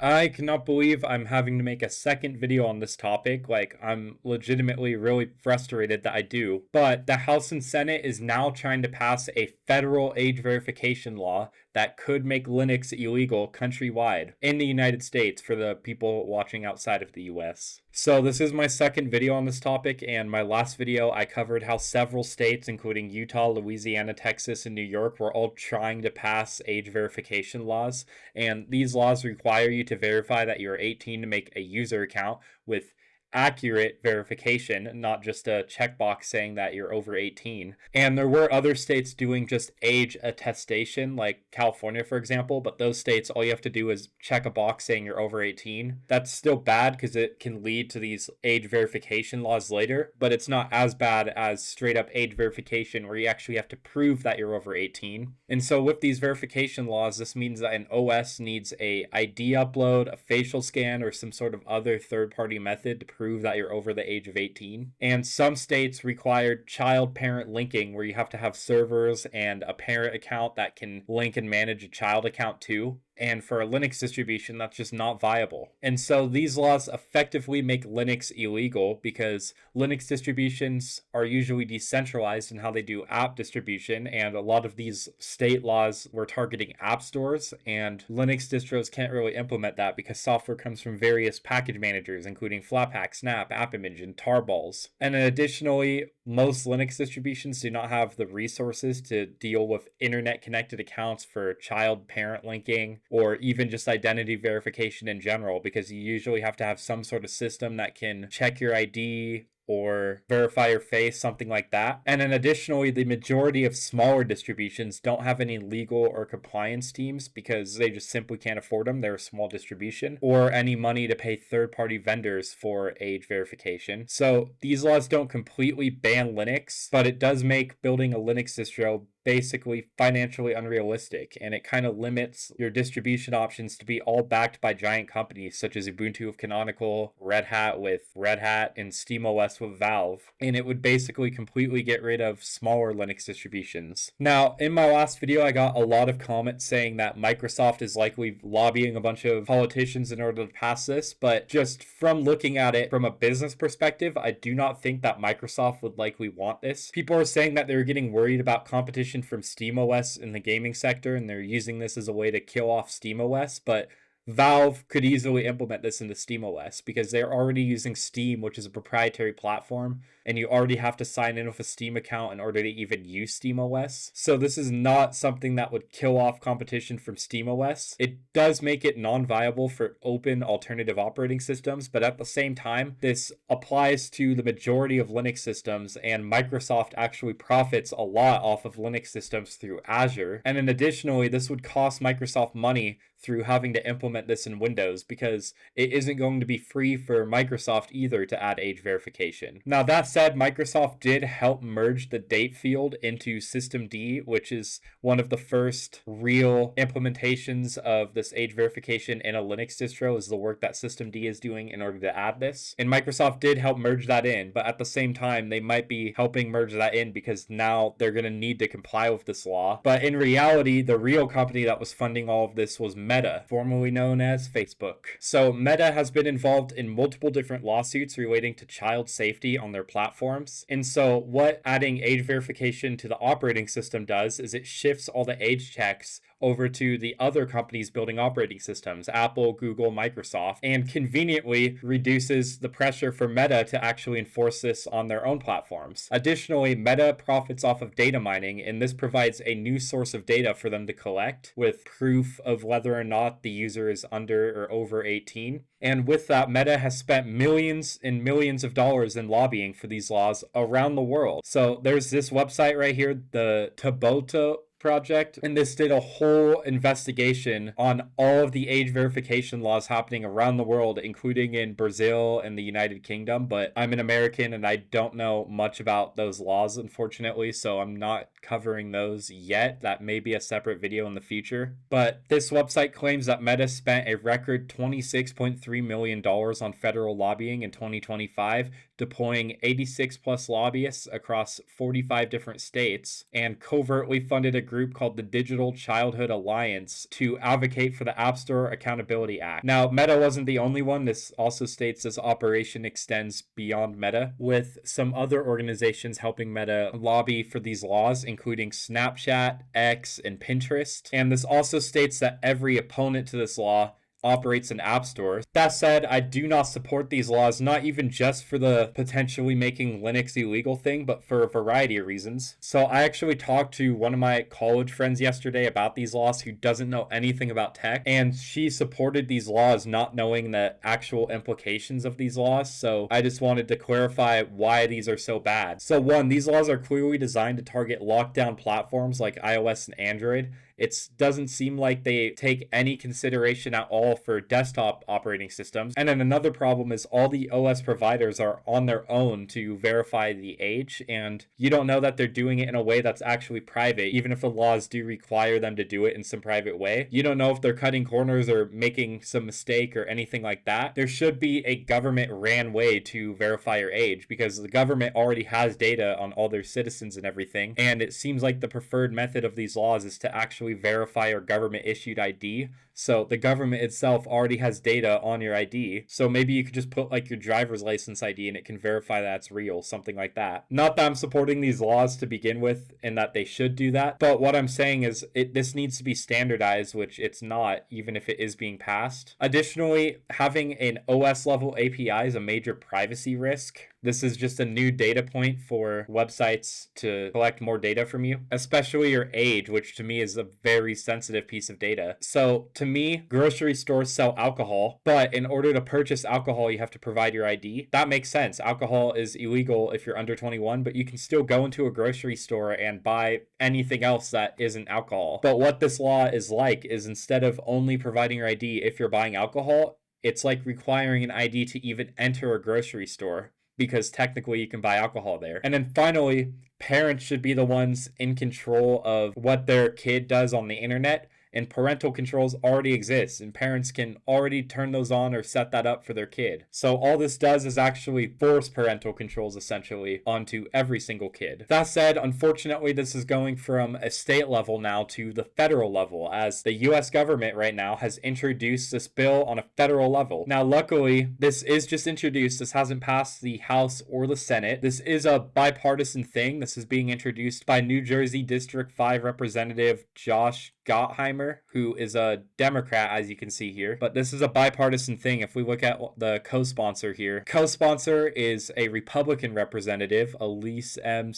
I cannot believe I'm having to make a second video on this topic. Like, I'm legitimately really frustrated that I do. But the House and Senate is now trying to pass a federal age verification law that could make Linux illegal countrywide in the United States for the people watching outside of the US. So this is my second video on this topic, and my last video I covered how several states, including Utah, Louisiana, Texas, and New York, were all trying to pass age verification laws. And these laws require you to verify that you're 18 to make a user account with accurate verification, not just a checkbox saying that you're over 18. And there were other states doing just age attestation, like California, for example, but those states, all you have to do is check a box saying you're over 18. That's still bad because it can lead to these age verification laws later, but it's not as bad as straight up age verification where you actually have to prove that you're over 18. And so with these verification laws, this means that an OS needs a ID upload, a facial scan, or some sort of other third-party method to prove that you're over the age of 18. And some states required child-parent linking, where you have to have servers and a parent account that can link and manage a child account too. And for a Linux distribution, that's just not viable. And so these laws effectively make Linux illegal because Linux distributions are usually decentralized in how they do app distribution. And a lot of these state laws were targeting app stores, and Linux distros can't really implement that because software comes from various package managers, including Flatpak, Snap, AppImage, and Tarballs. And then additionally, most Linux distributions do not have the resources to deal with internet connected accounts for child-parent linking, or even just identity verification in general, because you usually have to have some sort of system that can check your ID or verify your face, something like that. And then additionally, the majority of smaller distributions don't have any legal or compliance teams because they just simply can't afford them. They're a small distribution, or any money to pay third-party vendors for age verification. So these laws don't completely ban Linux, but it does make building a Linux distro basically financially unrealistic, and it kind of limits your distribution options to be all backed by giant companies such as Ubuntu with Canonical, Red Hat with Red Hat, and SteamOS with Valve. And it would basically completely get rid of smaller Linux distributions. Now, in my last video, I got a lot of comments saying that Microsoft is likely lobbying a bunch of politicians in order to pass this, but just from looking at it from a business perspective, I do not think that Microsoft would likely want this. People are saying that they're getting worried about competition from SteamOS in the gaming sector, and they're using this as a way to kill off SteamOS, but Valve could easily implement this into SteamOS because they're already using Steam, which is a proprietary platform, and you already have to sign in with a Steam account in order to even use SteamOS. So this is not something that would kill off competition from SteamOS. It does make it non-viable for open alternative operating systems, but at the same time, this applies to the majority of Linux systems, and Microsoft actually profits a lot off of Linux systems through Azure. And then additionally, this would cost Microsoft money through having to implement this in Windows, because it isn't going to be free for Microsoft either to add age verification. Now, that said, Microsoft did help merge the date field into systemd, which is one of the first real implementations of this age verification in a Linux distro, is the work that systemd is doing in order to add this. And Microsoft did help merge that in, but at the same time, they might be helping merge that in because now they're going to need to comply with this law. But in reality, the real company that was funding all of this was Meta, formerly known as Facebook. So Meta has been involved in multiple different lawsuits relating to child safety on their platforms. And so what adding age verification to the operating system does is it shifts all the age checks over to the other companies building operating systems, Apple, Google, Microsoft, and conveniently reduces the pressure for Meta to actually enforce this on their own platforms. Additionally, Meta profits off of data mining, and this provides a new source of data for them to collect with proof of whether or not the user is under or over 18. And with that, Meta has spent millions and millions of dollars in lobbying for these laws around the world. So there's this website right here, the TBOTE Project, and this did a whole investigation on all of the age verification laws happening around the world, including in Brazil and the United Kingdom. But I'm an American and I don't know much about those laws, unfortunately, so I'm not covering those yet. That may be a separate video in the future. But this website claims that Meta spent a record $26.3 million on federal lobbying in 2025, deploying 86 plus lobbyists across 45 different states, and covertly funded a group called the Digital Childhood Alliance to advocate for the App Store Accountability Act. Now, Meta wasn't the only one. This also states this operation extends beyond Meta, with some other organizations helping Meta lobby for these laws, including Snapchat, X, and Pinterest. And this also states that every opponent to this law operates an app store. That said, I do not support these laws, not even just for the potentially making Linux illegal thing, but for a variety of reasons. So I actually talked to one of my college friends yesterday about these laws who doesn't know anything about tech, and she supported these laws not knowing the actual implications of these laws. So I just wanted to clarify why these are so bad. So one, these laws are clearly designed to target lockdown platforms like iOS and Android. It doesn't seem like they take any consideration at all for desktop operating systems. And then another problem is all the OS providers are on their own to verify the age, and you don't know that they're doing it in a way that's actually private, even if the laws do require them to do it in some private way. You don't know if they're cutting corners or making some mistake or anything like that. There should be a government-ran way to verify your age, because the government already has data on all their citizens and everything, and it seems like the preferred method of these laws is to actually verify your government issued ID. So the government itself already has data on your ID. So maybe you could just put like your driver's license ID and it can verify that it's real, something like that. Not that I'm supporting these laws to begin with and that they should do that, but what I'm saying is this needs to be standardized, which it's not, even if it is being passed. Additionally, having an OS level API is a major privacy risk. This is just a new data point for websites to collect more data from you, especially your age, which to me is a very sensitive piece of data. So to me, grocery stores sell alcohol, but in order to purchase alcohol, you have to provide your ID. That makes sense. Alcohol is illegal if you're under 21, but you can still go into a grocery store and buy anything else that isn't alcohol. But what this law is like is instead of only providing your ID if you're buying alcohol, it's like requiring an ID to even enter a grocery store, because technically you can buy alcohol there. And then finally, parents should be the ones in control of what their kid does on the internet, and parental controls already exist, and parents can already turn those on or set that up for their kid. So all this does is actually force parental controls essentially onto every single kid. That said, unfortunately, this is going from a state level now to the federal level, as the US government right now has introduced this bill on a federal level. Now, luckily, this is just introduced. This hasn't passed the House or the Senate. This is a bipartisan thing. This is being introduced by New Jersey District 5 Representative Josh Gottheimer, who is a Democrat, as you can see here. But this is a bipartisan thing. If we look at the co-sponsor here, co-sponsor is a Republican representative, Elise M.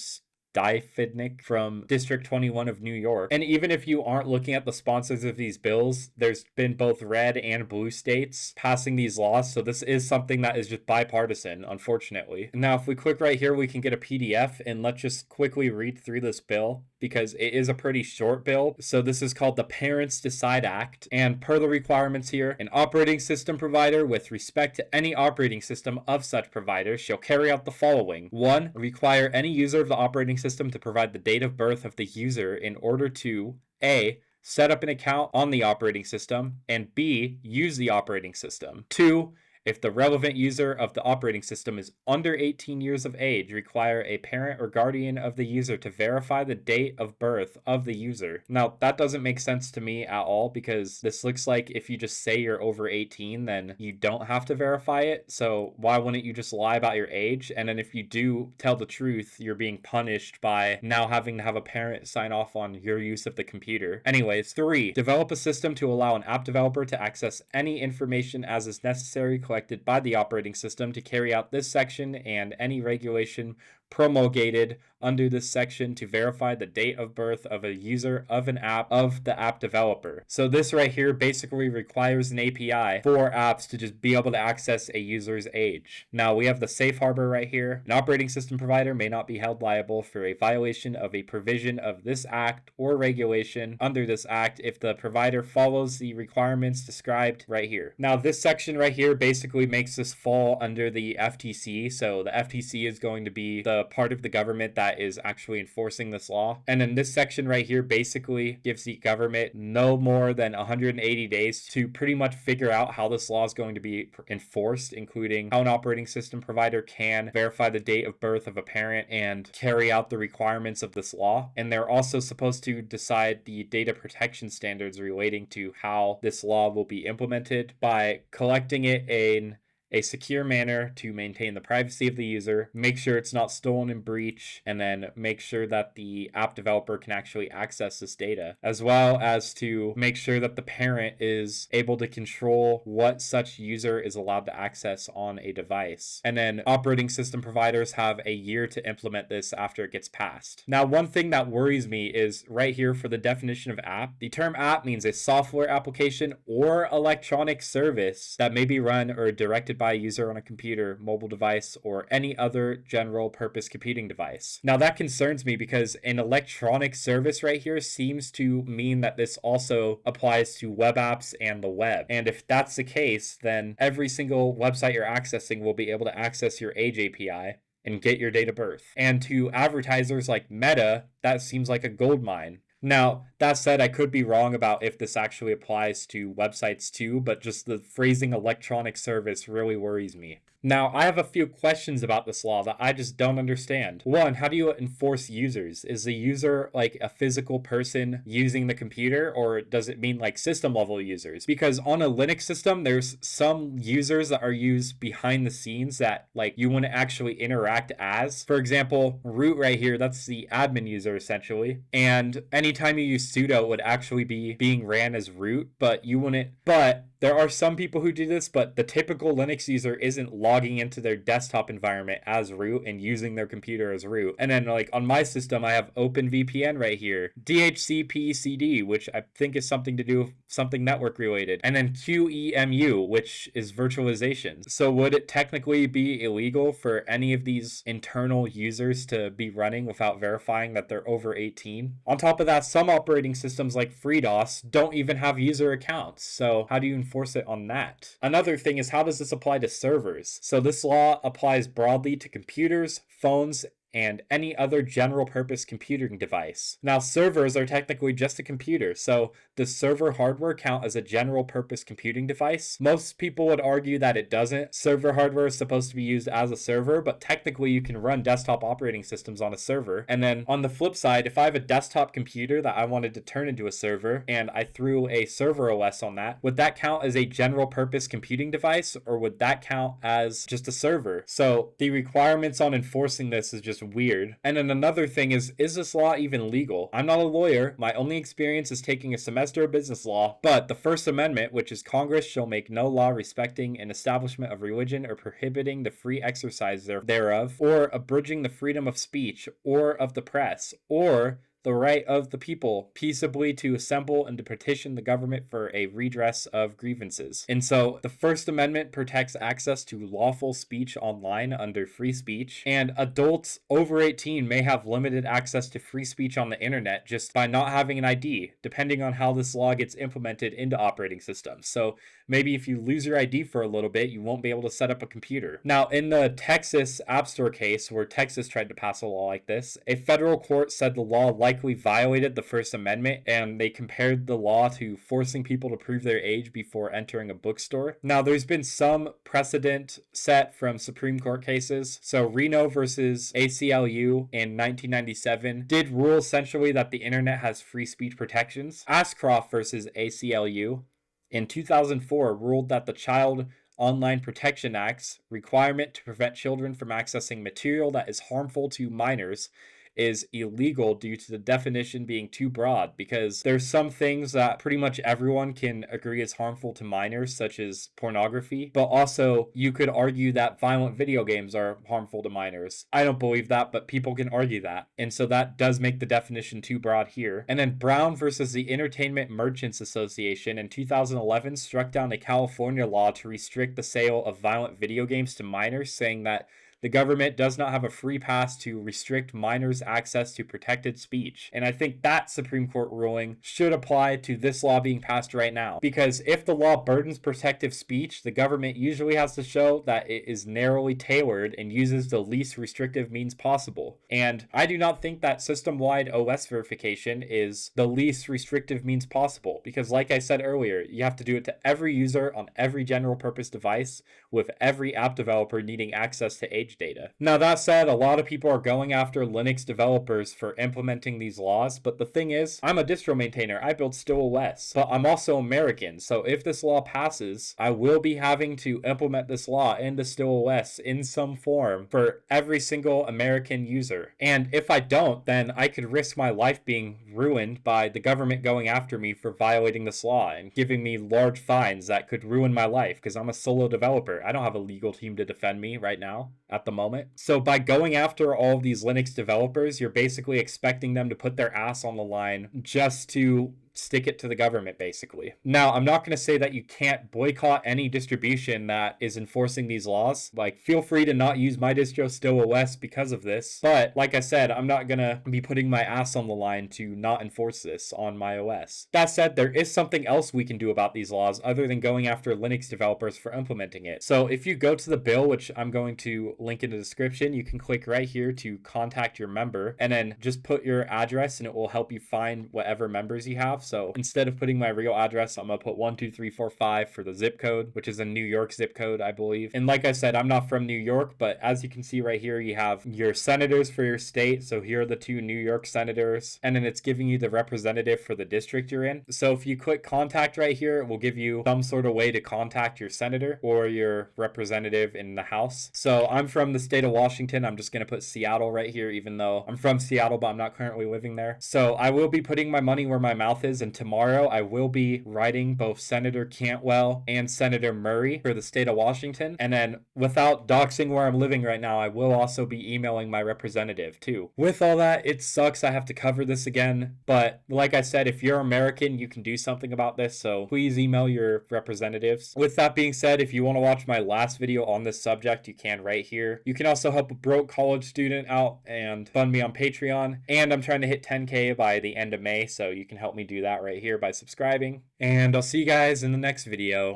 Dyfidnik from District 21 of New York. And even if you aren't looking at the sponsors of these bills, there's been both red and blue states passing these laws. So this is something that is just bipartisan, unfortunately. Now, if we click right here, we can get a PDF, and let's just quickly read through this bill, because it is a pretty short bill. So this is called the Parents Decide Act. And per the requirements here, an operating system provider with respect to any operating system of such provider shall carry out the following. 1. Require any user of the operating system to provide the date of birth of the user in order to A. Set up an account on the operating system, and B. Use the operating system. 2. If the relevant user of the operating system is under 18 years of age, require a parent or guardian of the user to verify the date of birth of the user. Now, that doesn't make sense to me at all, because this looks like if you just say you're over 18, then you don't have to verify it. So why wouldn't you just lie about your age? And then if you do tell the truth, you're being punished by now having to have a parent sign off on your use of the computer. Anyways, 3. Develop a system to allow an app developer to access any information as is necessary collected by the operating system to carry out this section and any regulation promulgated under this section to verify the date of birth of a user of an app of the app developer. So this right here basically requires an API for apps to just be able to access a user's age. Now we have the safe harbor right here. An operating system provider may not be held liable for a violation of a provision of this act or regulation under this act if the provider follows the requirements described right here. Now this section right here basically makes this fall under the FTC. So the FTC is going to be the the part of the government that is actually enforcing this law. And then this section right here basically gives the government no more than 180 days to pretty much figure out how this law is going to be enforced, including how an operating system provider can verify the date of birth of a parent and carry out the requirements of this law. And they're also supposed to decide the data protection standards relating to how this law will be implemented by collecting it in a secure manner to maintain the privacy of the user, make sure it's not stolen in breach, and then make sure that the app developer can actually access this data, as well as to make sure that the parent is able to control what such user is allowed to access on a device. And then operating system providers have a year to implement this after it gets passed. Now, one thing that worries me is right here for the definition of app. The term app means a software application or electronic service that may be run or directed by a user on a computer, mobile device, or any other general purpose computing device. Now that concerns me because an electronic service right here seems to mean that this also applies to web apps and the web. And if that's the case, then every single website you're accessing will be able to access your age API and get your date of birth. And to advertisers like Meta, that seems like a gold mine. Now, that said, I could be wrong about if this actually applies to websites too, but just the phrasing electronic service really worries me. Now, I have a few questions about this law that I just don't understand. One, how do you enforce users? Is the user like a physical person using the computer, or does it mean like system level users? Because on a Linux system, there's some users that are used behind the scenes that like you wouldn't actually interact as. For example, root right here, that's the admin user essentially. And anytime you use sudo, it would actually be being ran as root, but you wouldn't. But there are some people who do this, but the typical Linux user isn't logging into their desktop environment as root and using their computer as root. And then like on my system, I have OpenVPN right here, DHCP-CD, which I think is something to do with something network related, and then QEMU, which is virtualization. So would it technically be illegal for any of these internal users to be running without verifying that they're over 18? On top of that, some operating systems like FreeDOS don't even have user accounts. So how do you enforce it on that? Another thing is, how does this apply to servers? So this law applies broadly to computers, phones, and any other general purpose computing device. Now, servers are technically just a computer, so does server hardware count as a general purpose computing device? Most people would argue that it doesn't. Server hardware is supposed to be used as a server, but technically you can run desktop operating systems on a server. And then on the flip side, if I have a desktop computer that I wanted to turn into a server and I threw a server OS on that, would that count as a general purpose computing device, or would that count as just a server? So the requirements on enforcing this is just weird. And then another thing is this law even legal? I'm not a lawyer. My only experience is taking a semester of business law, but the First Amendment, which is Congress shall make no law respecting an establishment of religion or prohibiting the free exercise thereof, or abridging the freedom of speech or of the press, or the right of the people peaceably to assemble and to petition the government for a redress of grievances. And so the First Amendment protects access to lawful speech online under free speech, and adults over 18 may have limited access to free speech on the internet just by not having an ID, depending on how this law gets implemented into operating systems. So maybe if you lose your ID for a little bit, you won't be able to set up a computer. Now, in the Texas App Store case, where Texas tried to pass a law like this, a federal court said the law likely violated the First Amendment, and they compared the law to forcing people to prove their age before entering a bookstore. Now, there's been some precedent set from Supreme Court cases. So Reno versus ACLU in 1997 did rule essentially that the internet has free speech protections. Ashcroft versus ACLU in 2004 ruled that the Child Online Protection Act's requirement to prevent children from accessing material that is harmful to minors is illegal due to the definition being too broad, because there's some things that pretty much everyone can agree is harmful to minors, such as pornography, but also you could argue that violent video games are harmful to minors. I don't believe that, but people can argue that, and so that does make the definition too broad here. And then Brown versus the Entertainment Merchants Association in 2011 struck down a California law to restrict the sale of violent video games to minors, saying that the government does not have a free pass to restrict minors' access to protected speech. And I think that Supreme Court ruling should apply to this law being passed right now. Because if the law burdens protective speech, the government usually has to show that it is narrowly tailored and uses the least restrictive means possible. And I do not think that system-wide OS verification is the least restrictive means possible. Because like I said earlier, you have to do it to every user on every general purpose device, with every app developer needing access to age data. Now that said, a lot of people are going after Linux developers for implementing these laws, but the thing is, I'm a distro maintainer, I build stillOS, but I'm also American, so if this law passes, I will be having to implement this law into stillOS in some form for every single American user. And if I don't, then I could risk my life being ruined by the government going after me for violating this law and giving me large fines that could ruin my life because I'm a solo developer. I don't have a legal team to defend me right now at the moment. So by going after all of these Linux developers, you're basically expecting them to put their ass on the line just to stick it to the government, basically. Now, I'm not going to say that you can't boycott any distribution that is enforcing these laws. Like, feel free to not use my distro stillOS because of this. But like I said, I'm not going to be putting my ass on the line to not enforce this on my OS. That said, there is something else we can do about these laws other than going after Linux developers for implementing it. So if you go to the bill, which I'm going to link in the description, you can click right here to contact your member and then just put your address and it will help you find whatever members you have. So instead of putting my real address, I'm going to put 12345 for the zip code, which is a New York zip code, I believe. And like I said, I'm not from New York, but as you can see right here, you have your senators for your state. So here are the 2 New York senators, and then it's giving you the representative for the district you're in. So if you click contact right here, it will give you some sort of way to contact your senator or your representative in the House. So I'm from the state of Washington. I'm just going to put Seattle right here, even though I'm from Seattle, but I'm not currently living there. So I will be putting my money where my mouth is, and tomorrow I will be writing both Senator Cantwell and Senator Murray for the state of Washington. And then without doxing where I'm living right now, I will also be emailing my representative too. With all that, it sucks I have to cover this again, but like I said, if you're American, you can do something about this, so please email your representatives. With that being said, if you want to watch my last video on this subject, you can right here. You can also help a broke college student out and fund me on Patreon, and I'm trying to hit 10K by the end of May, so you can help me do that right here by subscribing. And I'll see you guys in the next video.